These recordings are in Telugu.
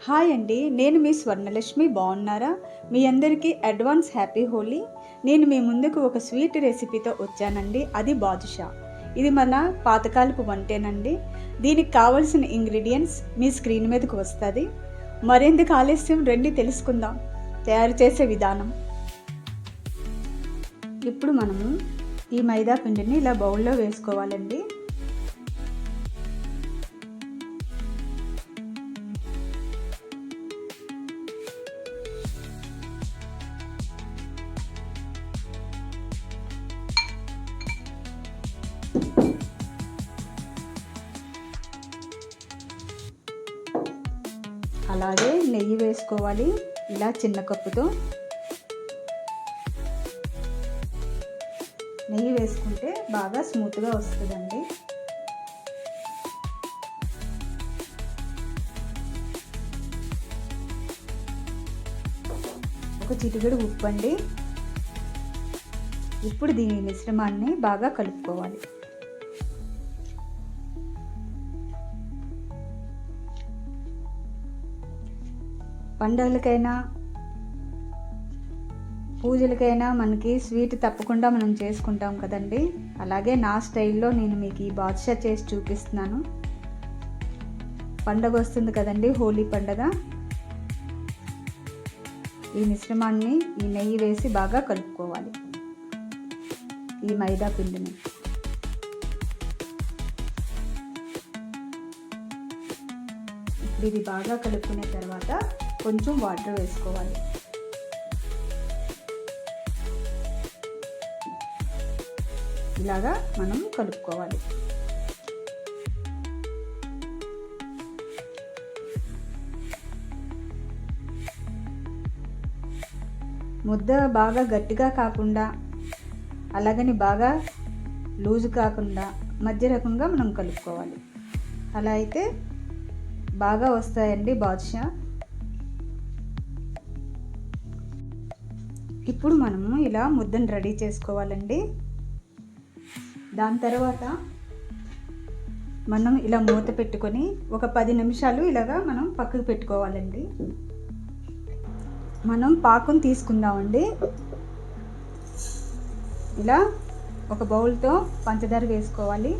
హాయ్ అండి, నేను మీ స్వర్ణలక్ష్మి. బాగున్నారా? మీ అందరికీ అడ్వాన్స్ హ్యాపీ హోలీ. నేను మీ ముందుకు ఒక స్వీట్ రెసిపీతో వచ్చానండి. అది బాదుషా. ఇది మన పాతకాలపు వంటేనండి. దీనికి కావలసిన ఇంగ్రీడియంట్స్ మీ స్క్రీన్ మీదకు వస్తుంది. మరెందుకు ఆలస్యం, రండి తెలుసుకుందాం తయారు చేసే విధానం. ఇప్పుడు మనము ఈ మైదా పిండిని ఇలా బౌల్లో వేసుకోవాలండి. అలాగే నెయ్యి వేసుకోవాలి. ఇలా చిన్న కప్పుతో నెయ్యి వేసుకుంటే బాగా స్మూత్గా వస్తుందండి. ఒక చిటికెడు ఉప్పు అండి. ఇప్పుడు దీని మిశ్రమాన్ని బాగా కలుపుకోవాలి. పండుగలకైనా పూజలకైనా మనకి స్వీట్ తప్పకుండా మనం చేసుకుంటాం కదండి. అలాగే నా స్టైల్లో నేను మీకు ఈ బాదుషా చేసి చూపిస్తున్నాను. పండగ వస్తుంది కదండి, హోలీ పండగ. ఈ మిశ్రమాన్ని ఈ నెయ్యి వేసి బాగా కలుపుకోవాలి. ఈ మైదా పిండిని ఇది బాగా కలుపుకున్న తర్వాత కొంచెం వాటర్ వేసుకోవాలి. ఇలాగా మనం కలుపుకోవాలి. ముద్ద బాగా గట్టిగా కాకుండా, అలాగని బాగా లూజు కాకుండా మధ్య రకంగా మనం కలుపుకోవాలి. అలా అయితే బాగా వస్తాయండి బాదుషా. ఇప్పుడు మనము ఇలా ముద్దను రెడీ చేసుకోవాలండి. దాని తర్వాత మనం ఇలా మూత పెట్టుకొని ఒక 10 నిమిషాలు ఇలాగా మనం పక్కకు పెట్టుకోవాలండి. మనం పాకం తీసుకుందామండి. ఇలా ఒక బౌల్తో పంచదార వేసుకోవాలి.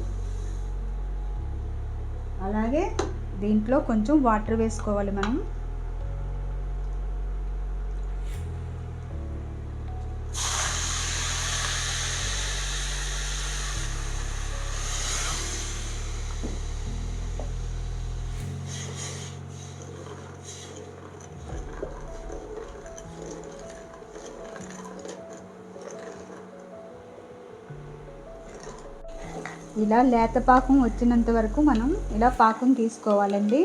అలాగే దీంట్లో కొంచెం వాటర్ వేసుకోవాలి మనం. ఇలా లేత పాకం వచ్చినంత వరకు మనం ఇలా పాకం తీసుకోవాలండి.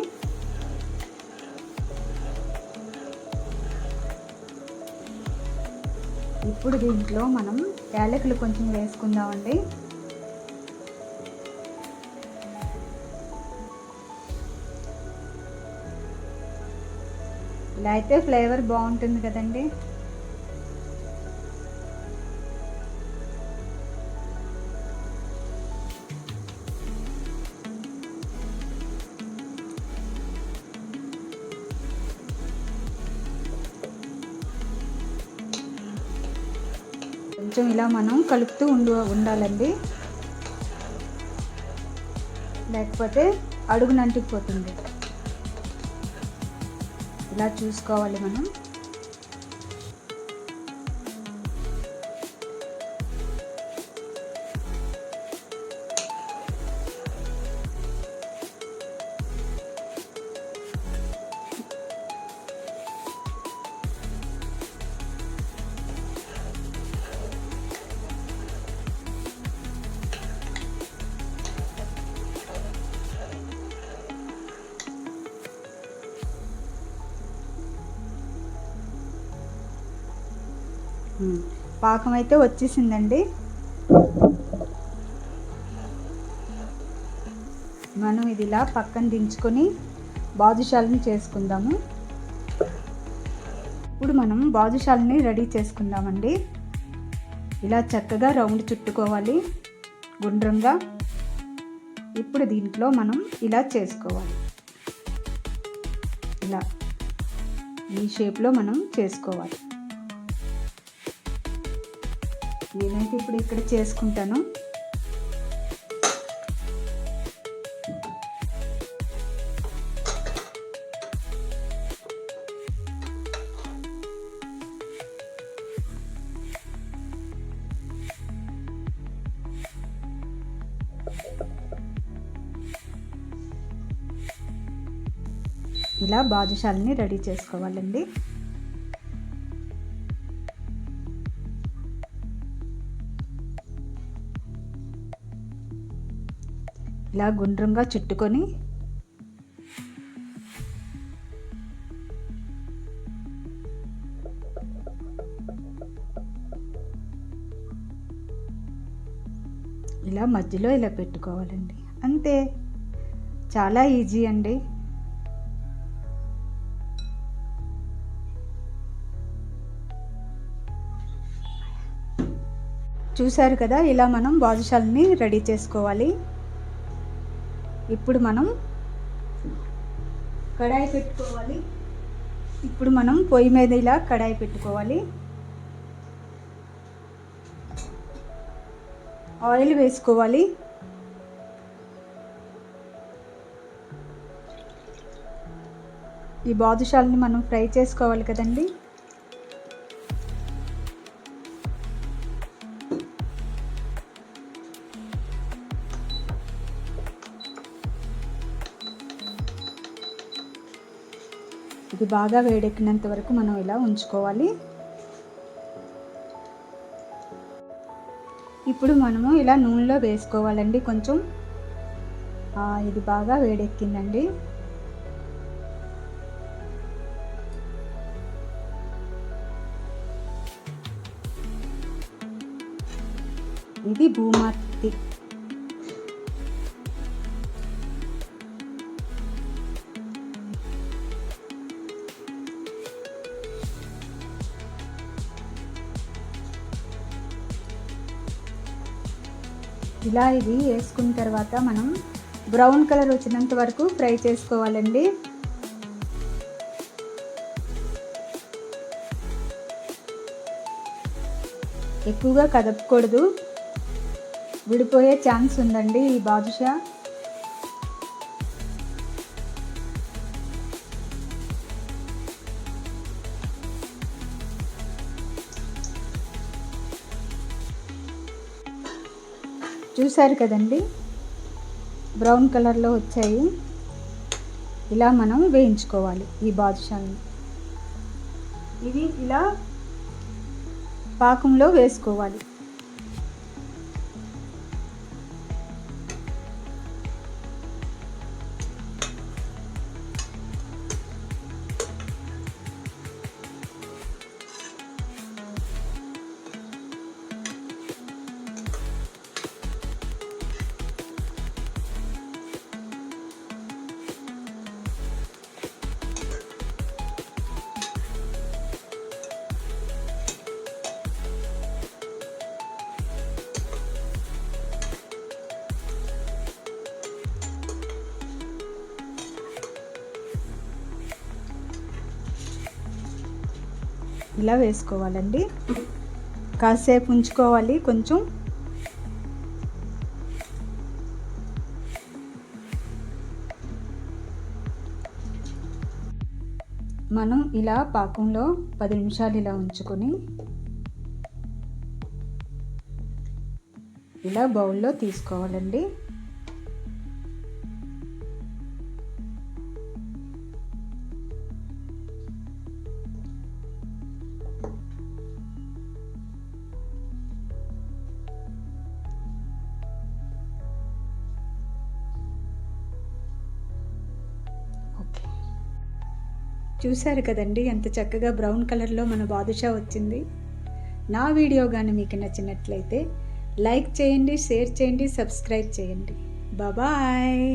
ఇప్పుడు దీంట్లో మనం యాలకులు కొంచెం వేసుకుందామండి. ఇలా అయితే ఫ్లేవర్ బాగుంటుంది కదండి. కొంచెం ఇలా మనం కలుపుతూ ఉండాలండి, లేకపోతే అడుగున అంటుకుపోతుంది. ఇలా చూసుకోవాలి మనం. పాకం అయితే వచ్చేసిందండి. మనం ఇది ఇలా పక్కన దించుకొని బాదుషాలని చేసుకుందాము. ఇప్పుడు మనం బాదుషాలని రెడీ చేసుకుందామండి. ఇలా చక్కగా రౌండ్ చుట్టుకోవాలి గుండ్రంగా. ఇప్పుడు దీంట్లో మనం ఇలా చేసుకోవాలి. ఇలా ఈ షేప్లో మనం చేసుకోవాలి. నేనైతే ఇప్పుడు ఇక్కడ చేసుకుంటాను. ఇలా బాదుషాలని రెడీ చేసుకోవాలండి. ఇలా గుండ్రంగా చుట్టుకొని ఇలా మధ్యలో ఇలా పెట్టుకోవాలండి. అంతే, చాలా ఈజీ అండి. చూసారు కదా, ఇలా మనం బాదుషాలని రెడీ చేసుకోవాలి. ఇప్పుడు మనం కడాయి పెట్టుకోవాలి. ఇప్పుడు మనం పొయ్యి మీద ఇలా కడాయి పెట్టుకోవాలి. ఆయిల్ వేసుకోవాలి. ఈ బాదుషాలని మనం ఫ్రై చేసుకోవాలి కదండి. ఇది బాగా వేడెక్కినంత వరకు మనం ఇలా ఉంచుకోవాలి. ఇప్పుడు మనము ఇలా నూనెలో వేసుకోవాలండి. కొంచెం ఇది బాగా వేడెక్కిందండి. ఇది భూమార్తి. ఇలా ఇది వేసుకున్న తర్వాత మనం బ్రౌన్ కలర్ వచ్చినంత వరకు ఫ్రై చేసుకోవాలండి. ఎక్కువగా కదపకూడదు, విడిపోయే ఛాన్స్ ఉందండి ఈ బాదుషా. చూసారు కదండి, బ్రౌన్ కలర్లో వచ్చాయి. ఇలా మనం వేయించుకోవాలి ఈ బాదుషాని. ఇది ఇలా పాకంలో వేసుకోవాలి. ఇలా వేసుకోవాలండి. కాసేపు ఉంచుకోవాలి. కొంచెం మనం ఇలా పాకంలో 10 నిమిషాలు ఇలా ఉంచుకొని ఇలా బౌల్లో తీసుకోవాలండి. చూసారు కదండి, ఎంత చక్కగా బ్రౌన్ కలర్లో మన బాదుషా వచ్చింది. నా వీడియో కానీ మీకు నచ్చినట్లయితే లైక్ చేయండి, షేర్ చేయండి, సబ్స్క్రైబ్ చేయండి. బాయ్.